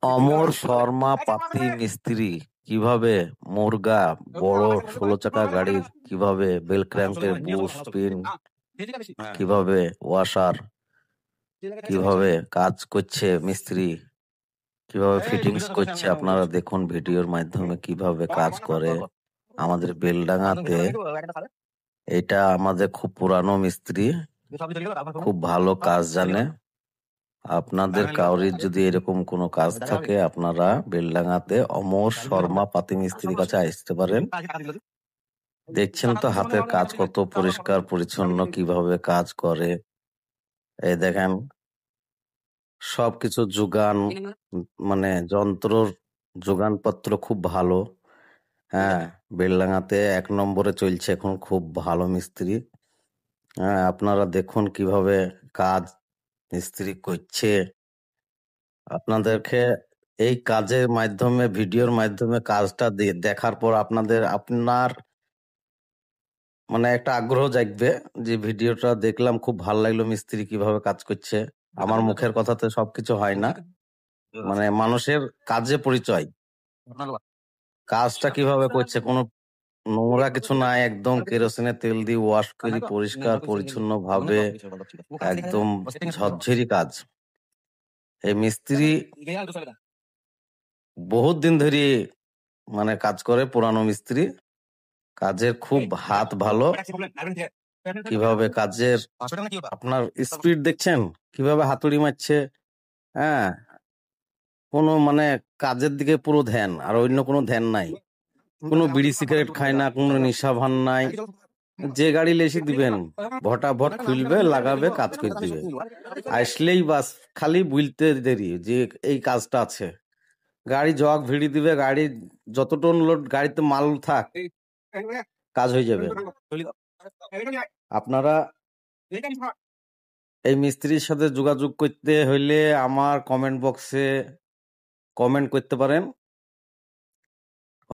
অমর শর্মা পাতি মিস্ত্রি কিভাবে মুর্গা বড় 16 চাকা গাড়ির কিভাবে বেল ক্র্যাঙ্কের বুশ পিন কিভাবে ওয়াশার কিভাবে কাজ করছে মিস্ত্রি কিভাবে ফিটিংস করছে আপনারা দেখুন ভিডিওর মাধ্যমে কিভাবে কাজ করে আমাদের বেলডাঙাতে। এটা আমাদের খুব পুরানো মিস্ত্রি, খুব ভালো কাজ জানে। আপনাদের কাউরির যদি এরকম কোনো কাজ থাকে আপনারা বেলডাঙাতে অমর শর্মা পাতি মিস্ত্রির কাছে আসতে পারেন। দেখছেন তো হাতের কাজ কত পরিষ্কার পরিচ্ছন্ন, কিভাবে কাজ করে। এই দেখেন সবকিছু যোগান, মানে যন্ত্রর যোগানপত্র খুব ভালো। হ্যাঁ, বেলডাঙাতে 1 নম্বরে চলছে এখন, খুব ভালো মিস্ত্রি। হ্যাঁ, আপনারা দেখুন কিভাবে কাজ মিস্ত্রি করছে। আপনাদেরকে এই কাজের মাধ্যমে, ভিডিওর মাধ্যমে কাজটা দেখার পর আপনার মানে একটা আগ্রহ জাগবে যে ভিডিওটা দেখলাম, খুব ভালো লাগলো মিস্ত্রি কিভাবে কাজ করছে। আমার মুখের কথাতে সবকিছু হয় না, মানে মানুষের কাজে পরিচয়, কাজটা কিভাবে করছে, কোনো নোংরা কিছু নাই, একদম কেরোসিনের তেল দিয়ে ওয়াশ করি পরিষ্কার পরিচ্ছন্ন ভাবে, একদম ঝরঝরি কাজ। এই মিস্ত্রি বহুত দিন ধরে মানে কাজ করে, পুরানো মিস্ত্রি, কাজের খুব হাত ভালো। কিভাবে কাজের আপনার স্পিড দেখছেন, কিভাবে হাতুড়ি মারছে। হ্যাঁ, কোনো মানে কাজের দিকে পুরো ধ্যান, আর অন্য কোনো ধ্যান নাই। কোনো বিড়ি সিগারেট খায় না, কোনো নেশা ভান নাই। যে গাড়ি লেসি দিবেন ভটাভট খুলবে, লাগাবে, কাজ করে দিবে। আসলেই বাস খালি বুঝতে দেরি যে এই কাজটা আছে। গাড়ি জগ ভিড়ি দিবে, গাড়ি যত টন লোড গাড়িতে মাল থাক, কাজ হয়ে যাবে। আপনারা এই মিস্ত্রির সাথে যোগাযোগ করতে হইলে আমার কমেন্ট বক্সে কমেন্ট করতে পারেন।